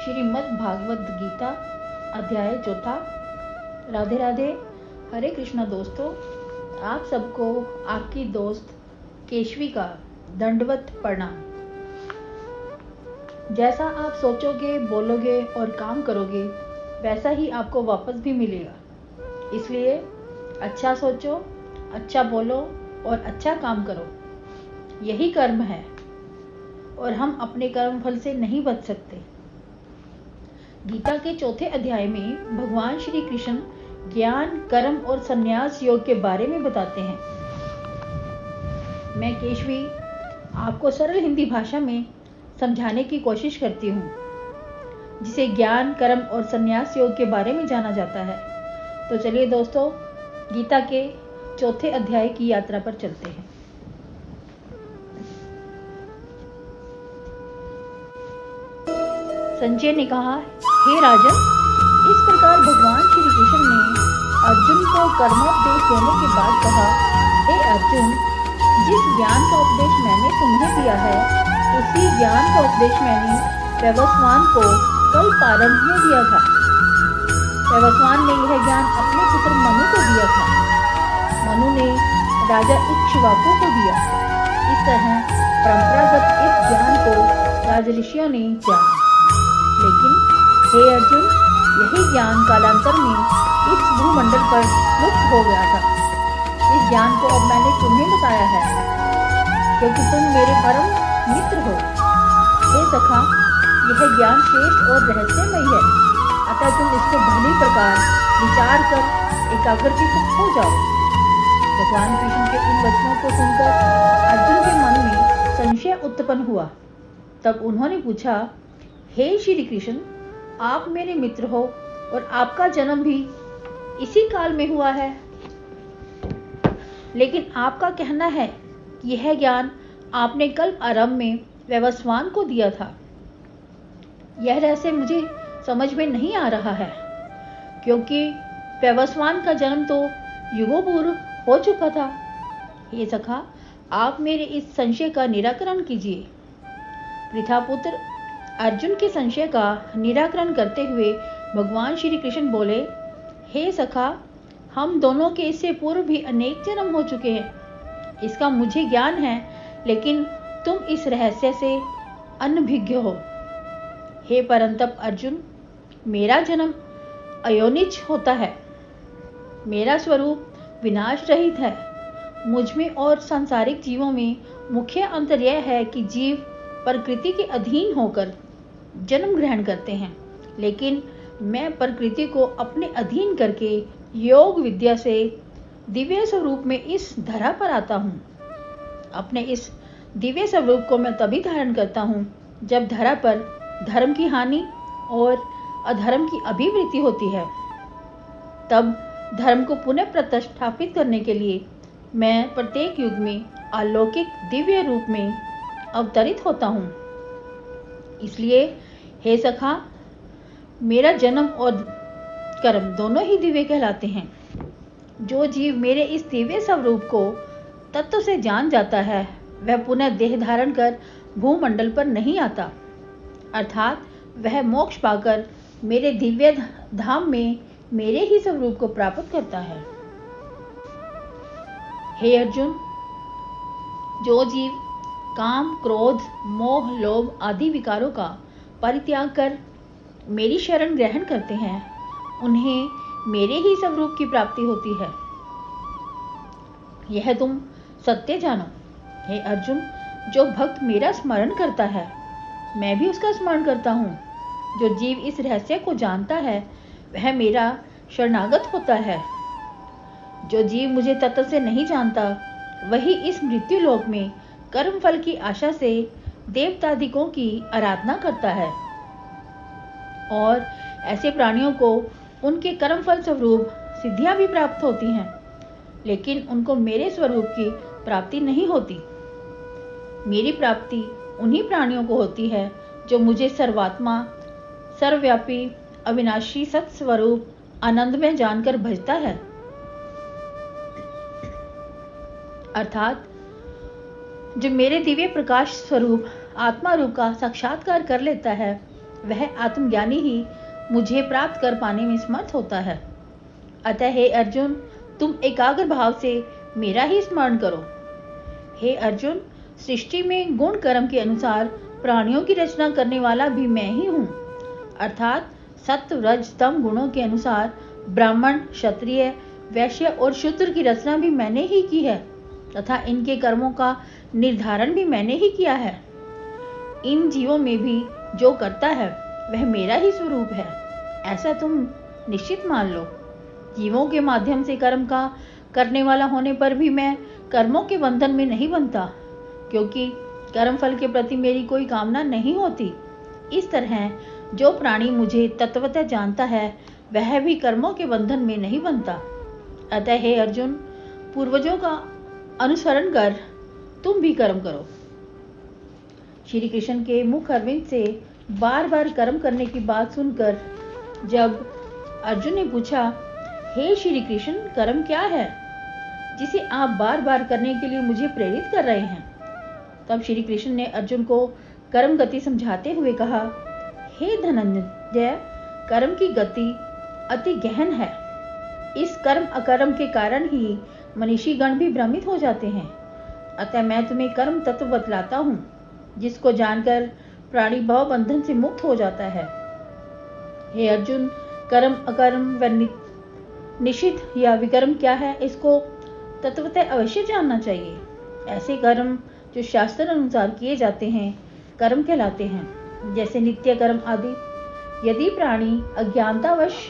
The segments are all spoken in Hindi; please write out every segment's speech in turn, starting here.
श्रीमद् भागवत गीता अध्याय 4। राधे राधे, हरे कृष्णा दोस्तों। आप सबको आपकी दोस्त केशवी का दंडवत प्रणाम। जैसा आप सोचोगे, बोलोगे और काम करोगे, वैसा ही आपको वापस भी मिलेगा। इसलिए अच्छा सोचो, अच्छा बोलो और अच्छा काम करो। यही कर्म है और हम अपने कर्म फल से नहीं बच सकते। गीता के 4 अध्याय में भगवान श्री कृष्ण ज्ञान, कर्म और संन्यास योग के बारे में बताते हैं। मैं केशवी आपको सरल हिंदी भाषा में समझाने की कोशिश करती हूँ, जिसे ज्ञान, कर्म और संन्यास योग के बारे में जाना जाता है। तो चलिए दोस्तों, गीता के 4 अध्याय की यात्रा पर चलते हैं। संजय ने कहा, हे राजन, इस प्रकार भगवान श्री कृष्ण ने अर्जुन को कर्मोपदेश देने के बाद कहा, हे अर्जुन, जिस ज्ञान का उपदेश मैंने तुम्हें दिया है, उसी ज्ञान का उपदेश मैंने वैवस्वान को कल प्रारंभ में दिया था। वैवस्वान ने यह ज्ञान अपने पुत्र मनु को दिया था। मनु ने राजा इक्ष्वाकु को दिया। इस तरह परंपरागत इस ज्ञान को राजऋषियों ने जाना। लेकिन हे अर्जुन, यही ज्ञान कालांतर में इस भूमंडल पर लुप्त हो गया था। इस ज्ञान को अब मैंने तुम्हें बताया है, क्योंकि तुम मेरे परम मित्र हो। हे सखा, यह ज्ञान श्रेष्ठ और रहस्यमय है, अतः तुम इसको भली प्रकार विचार कर एकाग्रचित्त हो जाओ। भगवान कृष्ण के इन वचनों को सुनकर अर्जुन के मन में संशय उत्पन्न हुआ। तब उन्होंने पूछा, हे श्री कृष्ण, आप मेरे मित्र हो और आपका जन्म भी इसी काल में हुआ है, लेकिन आपका कहना है कि यह ज्ञान आपने कल आरंभ में वैवस्वान को दिया था। यह रहस्य मुझे समझ में नहीं आ रहा है, क्योंकि वैवस्वान का जन्म तो युगों पूर्व हो चुका था। हे सखा, आप मेरे इस संशय का निराकरण कीजिए। पृथापुत्र अर्जुन के संशय का निराकरण करते हुए भगवान श्री कृष्ण बोले, हे सखा, हम दोनों के इससे पूर्व भी अनेक जन्म हो चुके हैं। इसका मुझे ज्ञान है, लेकिन तुम इस रहस्य से अनभिज्ञ हो। हे परंतप अर्जुन, मेरा जन्म अयोनिज होता है। मेरा स्वरूप विनाश रहित है। मुझ में और सांसारिक जीवों में मुख्य अंतर यह है कि जीव प्रकृति के अधीन होकर जन्म ग्रहण करते हैं, लेकिन मैं प्रकृति को अपने अधीन करके योग विद्या से दिव्य स्वरूप में इस धरा पर आता हूँ। अपने इस दिव्य स्वरूप को मैं तभी धारण करता हूँ जब धरा पर धर्म की हानि और अधर्म की अभिवृद्धि होती है। तब धर्म को पुनः प्रतिष्ठापित करने के लिए मैं प्रत्येक युग में अलौकिक दिव्य रूप में अवतरित होता हूँ। इसलिए हे सखा, मेरा जन्म और कर्म दोनों ही दिव्य कहलाते हैं। जो जीव मेरे इस दिव्य स्वरूप को तत्व से जान जाता है, वह पुनः देह धारण कर भूमंडल पर नहीं आता, अर्थात वह मोक्ष पाकर मेरे दिव्य धाम में मेरे ही स्वरूप को प्राप्त करता है। हे अर्जुन, जो जीव काम, क्रोध, मोह, लोभ आदि विकारों का परित्याग कर मेरी शरण ग्रहण करते हैं, उन्हें मेरे ही स्वरूप की प्राप्ति होती है। यह तुम सत्य जानो। हे अर्जुन, जो भक्त मेरा स्मरण करता है, मैं भी उसका स्मरण करता हूँ। जो जीव इस रहस्य को जानता है, वह मेरा शरणागत होता है। जो जीव मुझे तत्व से नहीं जानता, वही इस मृत्यु लोक में कर्म फल की आशा से देवतादिकों की आराधना करता है, और ऐसे प्राणियों को उनके कर्म फल स्वरूप सिद्धियां भी प्राप्त होती हैं, लेकिन उनको मेरे स्वरूप की प्राप्ति नहीं होती। मेरी प्राप्ति उन्हीं प्राणियों को होती है जो मुझे सर्वात्मा, सर्वव्यापी, अविनाशी सत्स्वरूप आनंद में जानकर भजता है, अर्थात जो मेरे दिव्य प्रकाश स्वरूप आत्मा रूप का साक्षात्कार कर लेता है, वह आत्मज्ञानी ही मुझे प्राप्त कर पाने में समर्थ होता है। अतः हे अर्जुन, तुम एकाग्र भाव से मेरा ही स्मरण करो। हे अर्जुन, सृष्टि में गुण कर्म के अनुसार प्राणियों की रचना करने वाला भी मैं ही हूँ। अर्थात सत्व रज तम गुणों के अनुसार ब्राह्मण, क्षत्रिय, वैश्य और शूद्र की रचना भी मैंने ही की है तथा इनके कर्मों का निर्धारण भी मैंने ही किया है। इन जीवों में भी जो करता है वह मेरा ही स्वरूप है, ऐसा तुम निश्चित मान लो। जीवों के माध्यम से कर्म का करने वाला होने पर भी मैं कर्मों के बंधन में नहीं बनता, क्योंकि कर्म फल के प्रति मेरी कोई कामना नहीं होती। इस तरह जो प्राणी मुझे तत्वतः जानता है वह भी कर्मों के बंधन में नहीं बनता। अतः हे अर्जुन, पूर्वजों का अनुसरण कर तुम भी कर्म करो। श्री कृष्ण के मुख अरविंद से बार बार कर्म करने की बात सुनकर जब अर्जुन ने पूछा, हे श्री कृष्ण, कर्म क्या है जिसे आप बार बार करने के लिए मुझे प्रेरित कर रहे हैं? तब श्री कृष्ण ने अर्जुन को कर्म गति समझाते हुए कहा, हे धनंजय, कर्म की गति अति गहन है। इस कर्म अकर्म के कारण ही मनीषी गण भी भ्रमित हो जाते हैं। अतः मैं तुम्हें कर्म तत्व बतलाता हूँ, जिसको जानकर प्राणी भव बंधन से मुक्त हो जाता है। हे अर्जुन, कर्म अकर्म व निषिद्ध या विकर्म क्या है, इसको तत्वतः अवश्य जानना चाहिए। ऐसे कर्म जो शास्त्र अनुसार किए जाते हैं कर्म कहलाते हैं, जैसे नित्य कर्म आदि। यदि प्राणी अज्ञानतावश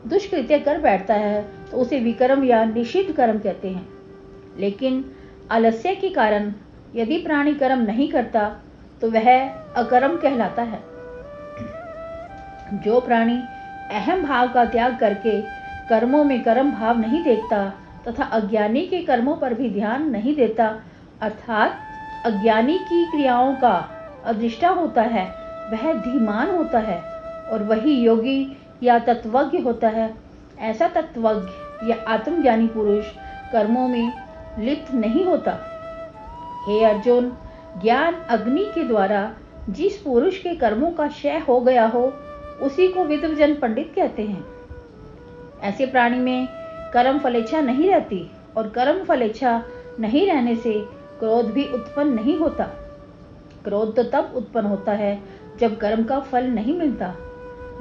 दुष्कृत्य कर बैठता है तो उसे विकर्म या निषिद्ध कर्म कहते हैं। लेकिन आलस्य के कारण यदि प्राणी कर्म नहीं करता तो वह अकर्म कहलाता है। जो प्राणी अहम भाव का त्याग करके कर्मों में कर्म भाव नहीं देखता तथा अज्ञानी के कर्मों पर भी ध्यान नहीं देता, अर्थात अज्ञानी की क्रियाओं का अदृष्टा होता है, वह धीमान होता है और वही योगी या तत्वज्ञ होता है। ऐसा तत्वज्ञ या आत्मज्ञानी पुरुष कर्मों में लिप्त नहीं होता। हे अर्जुन, ज्ञान अग्नि के द्वारा जिस पुरुष के कर्मों का क्षय हो गया हो उसी को विद्वजन पंडित कहते हैं। ऐसे प्राणी में कर्म फलेच्छा नहीं रहती और कर्म फलेच्छा नहीं रहने से क्रोध भी उत्पन्न नहीं होता। क्रोध तो तब उत्पन्न होता है जब कर्म का फल नहीं मिलता,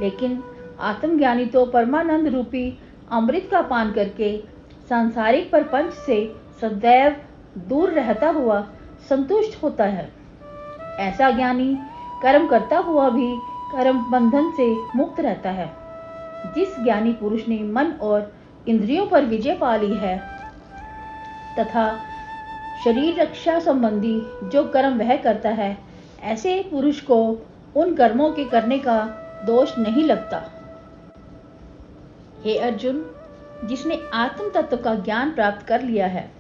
लेकिन आत्मज्ञानी तो परमानंद रूपी अमृत का पान करके सांसारिक प्रपंच से सदैव दूर रहता हुआ संतुष्ट होता है। ऐसा ज्ञानी कर्म करता हुआ भी कर्म बंधन से मुक्त रहता है। जिस ज्ञानी पुरुष ने मन और इंद्रियों पर विजय पा ली है तथा शरीर रक्षा संबंधी जो कर्म वह करता है, ऐसे पुरुष को उन कर्मों के करने का दोष नहीं लगता। हे अर्जुन, जिसने आत्म तत्व का ज्ञान प्राप्त कर लिया है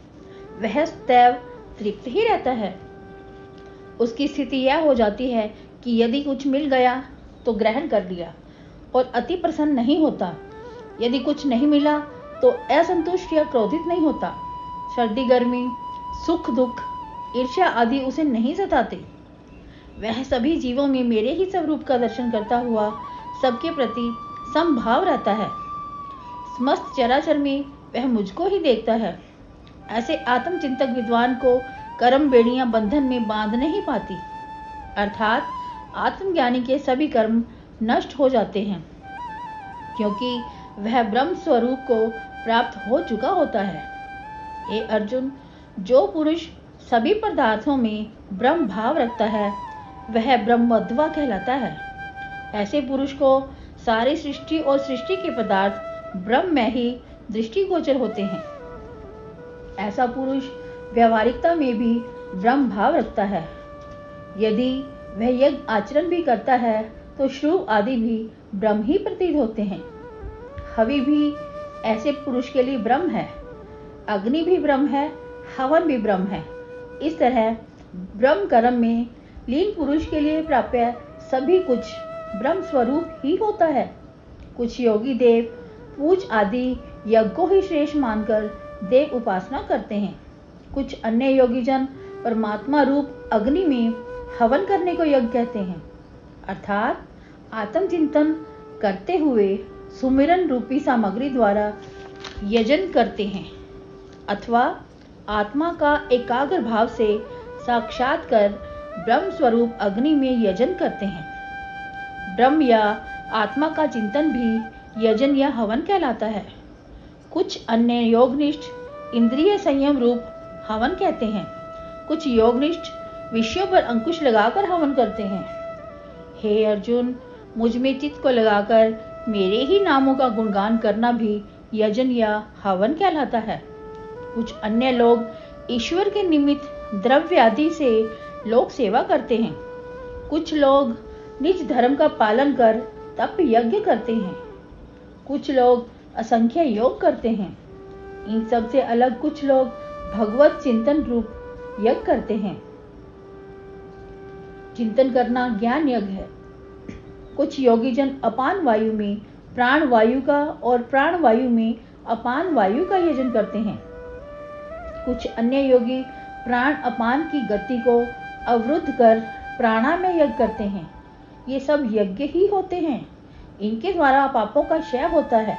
वह सदैव तृप्त ही रहता है। उसकी स्थिति यह हो जाती है कि यदि कुछ मिल गया तो ग्रहण कर लिया और अति प्रसन्न नहीं होता। यदि कुछ नहीं मिला तो असंतुष्ट या क्रोधित नहीं होता। सर्दी गर्मी, सुख दुख, ईर्ष्या आदि उसे नहीं सताते। वह सभी जीवों में मेरे ही स्वरूप का दर्शन करता हुआ सबके प्रति समभाव रहता है। समस्त चराचर में वह मुझको ही देखता है। ऐसे आत्मचिंतक विद्वान को कर्म बेड़ियां बंधन में बांध नहीं पाती, अर्थात आत्मज्ञानी के सभी कर्म नष्ट हो जाते हैं, क्योंकि वह ब्रह्म स्वरूप को प्राप्त हो चुका होता है। हे अर्जुन, जो पुरुष सभी पदार्थों में ब्रह्म भाव रखता है वह ब्रह्मोद्भव कहलाता है। ऐसे पुरुष को सारी सृष्टि और सृष्टि के पदार्थ ब्रह्म में ही दृष्टिगोचर होते हैं। ऐसा पुरुष व्यवहारिकता में भी ब्रह्म भाव रखता है। यदि वह यज्ञ आचरण भी करता है तो श्रुव आदि भी ब्रह्म ही प्रतीत होते हैं। हवि भी ऐसे पुरुष के लिए ब्रह्म है, अग्नि भी ब्रह्म है, हवन भी ब्रह्म है। इस तरह ब्रह्म कर्म में लीन पुरुष के लिए प्राप्य सभी कुछ ब्रह्म स्वरूप ही होता है। कुछ योगी देव पूज आदि यज्ञों ही श्रेष्ठ मानकर देव उपासना करते हैं। कुछ अन्य योगी जन परमात्मा रूप अग्नि में हवन करने को यज्ञ कहते हैं, अर्थात आत्मचिंतन करते हुए सुमिरन रूपी सामग्री द्वारा यजन करते हैं अथवा आत्मा का एकाग्र भाव से साक्षात कर ब्रह्म स्वरूप अग्नि में यजन करते हैं। ब्रह्म या आत्मा का चिंतन भी यजन या हवन कहलाता है। कुछ अन्य योगनिष्ठ इंद्रिय संयम रूप हवन कहते हैं। कुछ योगनिष्ठ विषयों पर अंकुश लगाकर हवन करते हैं। हे अर्जुन, मुझ में चित्त को लगाकर मेरे ही नामों का गुणगान करना भी यजन या हवन कहलाता है। कुछ अन्य लोग ईश्वर के निमित्त द्रव्य आदि से लोक सेवा करते हैं। कुछ लोग निज धर्म का पालन कर तप यज्ञ करते हैं। कुछ लोग असंख्य योग करते हैं। इन सब से अलग कुछ लोग भगवत चिंतन रूप यज्ञ करते हैं। चिंतन करना ज्ञान यज्ञ है। कुछ योगी जन अपान वायु में प्राण वायु का और प्राण वायु में अपान वायु का यजन करते हैं। कुछ अन्य योगी प्राण अपान की गति को अवरुद्ध कर प्राणा में यज्ञ करते हैं। ये सब यज्ञ ही होते हैं। इनके द्वारा पापों का क्षय होता है।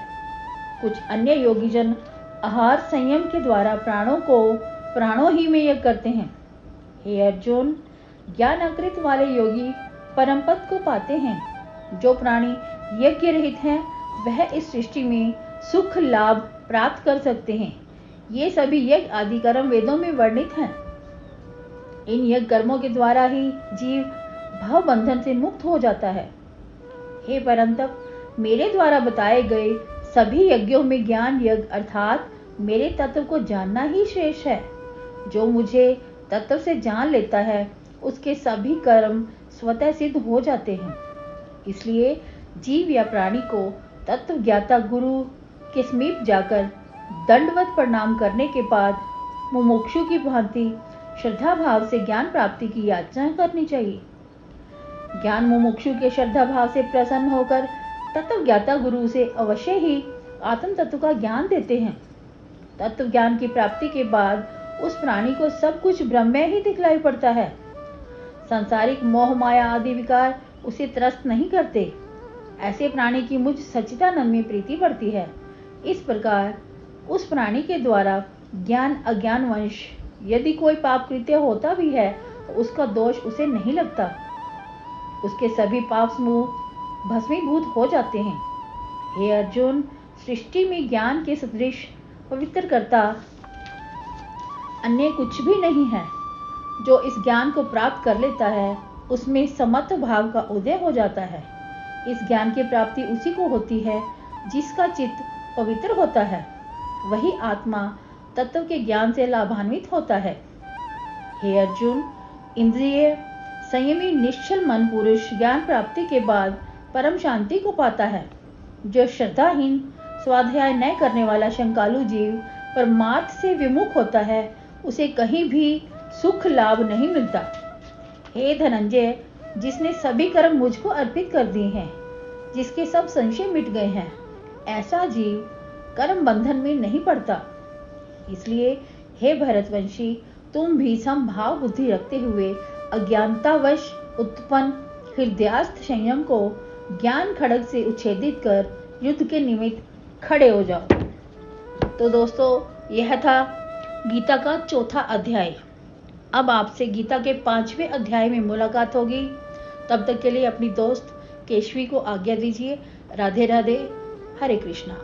कुछ अन्य योगी जन आहार संयम के द्वारा प्राणों को प्राणों ही में यज्ञ करते हैं। हे अर्जुन, ज्ञान अकृत वाले योगी परम पद को पाते हैं। जो प्राणी यज्ञ रहित हैं वह इस सृष्टि में सुख लाभ प्राप्त कर सकते हैं। ये सभी यज्ञ आदि कर्म वेदों में वर्णित हैं। इन यज्ञ कर्मों के द्वारा ही जीव भव बंधन से मुक्त हो जाता है। हे परंतप, मेरे द्वारा बताए गए सभी यज्ञों में ज्ञान यज्ञ अर्थात मेरे तत्व को जानना ही श्रेष्ठ है। जो मुझे तत्व से जान लेता है उसके सभी कर्म स्वतः सिद्ध हो जाते हैं। इसलिए जीव या प्राणी को तत्व ज्ञाता गुरु के समीप जाकर दंडवत प्रणाम करने के बाद मुमुक्षु की भांति श्रद्धा भाव से ज्ञान प्राप्ति की याचना करनी चाहिए। ज्ञान मुमुक्षु के श्रद्धा भाव से प्रसन्न होकर तत्व ज्ञाता गुरु से अवश्य ही आत्म तत्व का ज्ञान देते हैं। तत्व ज्ञान की प्राप्ति के बाद उस प्राणी को सब कुछ ब्रह्म ही दिखलाई पड़ता है। सांसारिक मोह माया आदि विकार उसे त्रस्त नहीं करते। ऐसे प्राणी की मुझ सच्चिदानंद में प्रीति बढ़ती है। इस प्रकार उस प्राणी के द्वारा ज्ञान अज्ञान वंश यदि कोई पाप कृत्य होता भी है तो उसका दोष उसे नहीं लगता। उसके सभी पाप समूह भस्मीभूत हो जाते हैं। हे अर्जुन, सृष्टि में ज्ञान के सदृश पवित्र करता अन्य कुछ भी नहीं है। जो इस ज्ञान को प्राप्त कर लेता है उसमें समत्व भाव का उदय हो जाता है। इस ज्ञान की प्राप्ति उसी को होती है जिसका चित्त पवित्र होता है। वही आत्मा तत्व के ज्ञान से लाभान्वित होता है। हे अर्जुन, इंद्रिय संयमी निश्चल मन पुरुष ज्ञान प्राप्ति के बाद परम शांति को पाता है। जो श्रद्धाहीन स्वाध्याय न करने वाला शंकालु जीव परमार्थ से विमुख होता है उसे कहीं भी सुख लाभ नहीं मिलता। हे धनंजय, जिसने सभी कर्म मुझको अर्पित कर दिए हैं, जिसके सब संशय मिट गए हैं, ऐसा जीव कर्म बंधन में नहीं पड़ता। इसलिए हे भरतवंशी, तुम भी समभाव बुद्धि रखते हुए अज्ञानतावश उत्पन्न हृदयास्थ संयम को ज्ञान खड़ग से उच्छेदित कर युद्ध के निमित्त खड़े हो जाओ। तो दोस्तों, यह था गीता का चौथा अध्याय। अब आपसे गीता के 5वें अध्याय में मुलाकात होगी। तब तक के लिए अपनी दोस्त केशवी को आज्ञा दीजिए। राधे राधे, हरे कृष्णा।